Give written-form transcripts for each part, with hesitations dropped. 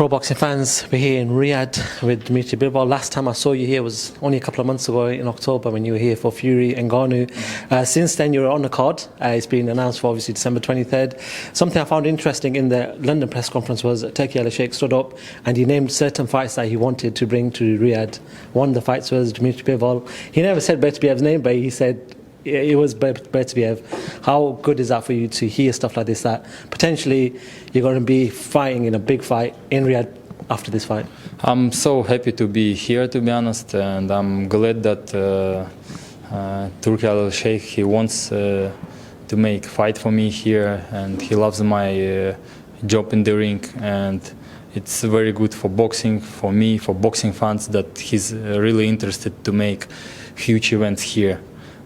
Pro boxing fans, we're here in Riyadh with Dmitry Bivol. Last time I saw you here was only a couple of months ago in October when you were here for Fury and Ngannou. Since then you're on the card. It's been announced for obviously December 23rd. Something I found interesting in the London press conference was Turki Al-Sheikh stood up and he named certain fights that he wanted to bring to Riyadh. One of the fights was Dmitry Bivol. He never said Beterbiyev's name, but he said it was Beterbiev. How good is that for you to hear stuff like this, that potentially you're going to be fighting in a big fight in Riyadh after this fight? I'm so happy to be here, to be honest, and I'm glad that Turki Al-Sheikh, he wants to make fight for me here, and he loves my job in the ring, and it's very good for boxing, for me, for boxing fans, that he's really interested to make huge events here.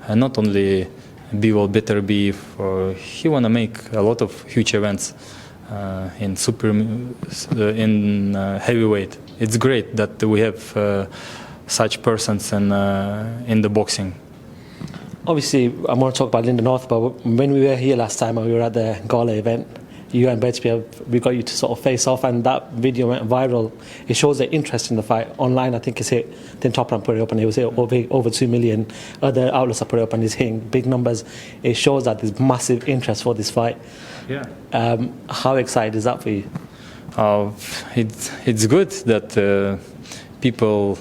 And not only Bivol, Beterbiev, he wanna make a lot of huge events in heavyweight. It's great that we have such persons in the boxing. Obviously, I'm going to talk about Lyndon Arthur, but when we were here last time, we were at the gala event, you and Beterbiev, we got you to sort of face off, and that video went viral. It shows the interest in the fight. Online, I think it's hit, then Top Rank put it up and it was hit over 2 million. Other outlets have put it up and it's hitting big numbers. It shows that there's massive interest for this fight. Yeah. How excited is that for you? It's good that people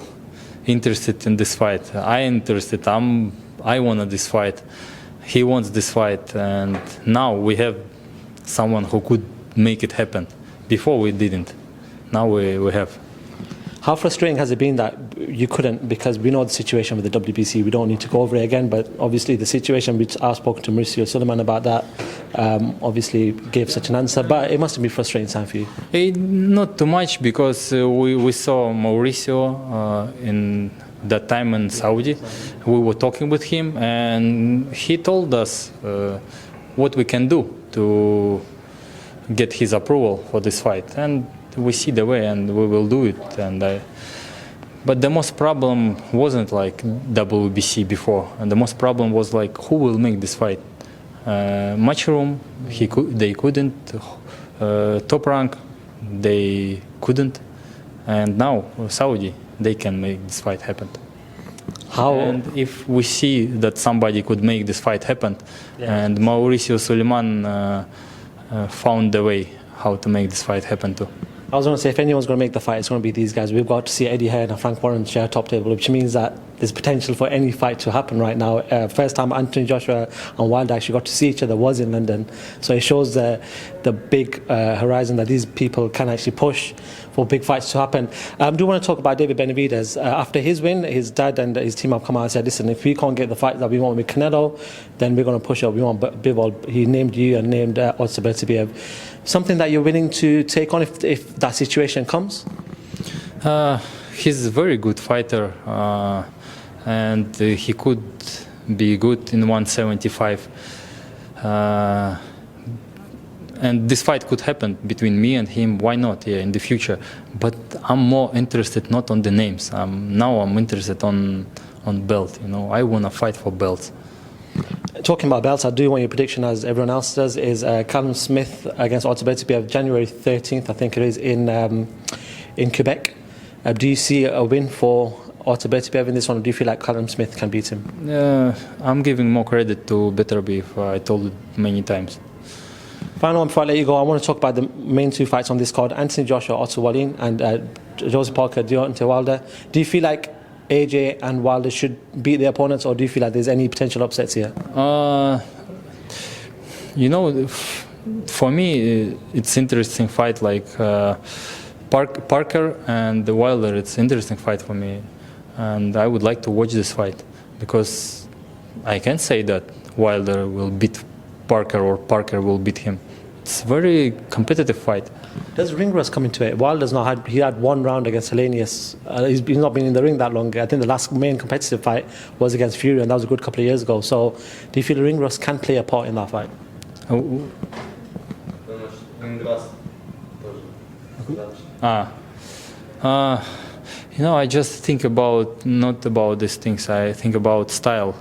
interested in this fight. I interested. I wanted this fight. He wants this fight, and now we have someone who could make it happen. Before we didn't. Now we have. How frustrating has it been that you couldn't, because we know the situation with the WBC, we don't need to go over it again, but obviously the situation, which I've spoken to Mauricio Suleiman about that, obviously gave such an answer, but it must have been frustrating time for you. Not too much, because we saw Mauricio in that time in Saudi. We were talking with him and he told us what we can do to get his approval for this fight, and we see the way and we will do it. And but the most problem wasn't like WBC before, and the most problem was like who will make this fight. Matchroom, they couldn't. Top Rank, they couldn't, and now Saudi, they can make this fight happen. How? And if we see that somebody could make this fight happen, yeah, and Mauricio Suleiman found the way how to make this fight happen too. I was going to say, if anyone's going to make the fight, it's going to be these guys. We've got to see Eddie Hearn and Frank Warren share top table, which means that there's potential for any fight to happen right now. First time Anthony Joshua and Wilder actually got to see each other was in London. So it shows the big horizon that these people can actually push for big fights to happen. I do want to talk about David Benavidez. After his win, his dad and his team have come out and said, listen, if we can't get the fight that we want with Canelo, then we're going to push up. We want Bivol. He named you and named Beterbiev. Something that you're willing to take on if that situation comes? He's a very good fighter, and he could be good in 175. And this fight could happen between me and him. Why not? Yeah, in the future. But I'm more interested not on the names. Now I'm interested on belt. You know, I want to fight for belts. Talking about belts, I do want your prediction, as everyone else does, is Callum Smith against Artur Beterbiev, January 13th, I think it is, in Quebec. Do you see a win for Artur Beterbiev in this one, or do you feel like Callum Smith can beat him? I'm giving more credit to Beterbiev. I told it many times. Final one before I let you go, I want to talk about the main two fights on this card: Anthony Joshua, Otto Wallin, and Joseph Parker, Deontay Wilder. Do you feel like AJ and Wilder should beat their opponents, or do you feel like there's any potential upsets here? You know, for me, it's interesting fight like Parker and Wilder. It's interesting fight for me, and I would like to watch this fight, because I can say that Wilder will beat Parker or Parker will beat him. It's a very competitive fight. Does ring rust come into it? Wilder's not had, he had one round against Hellenius. He's not been in the ring that long. I think the last main competitive fight was against Fury, and that was a good couple of years ago. So do you feel ring rust can play a part in that fight? You know, I just think about, not about these things, I think about style.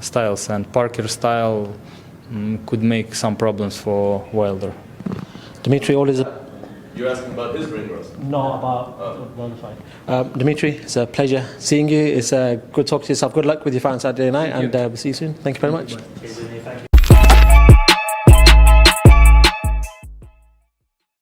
Styles, and Parker's style could make some problems for Wilder. Dmitry, always You're asking about his ring rust? No, about the other fight. Dmitry, it's a pleasure seeing you. It's good talking to yourself. Good luck with your fight on Saturday night, and we'll see you soon. Thank you very much.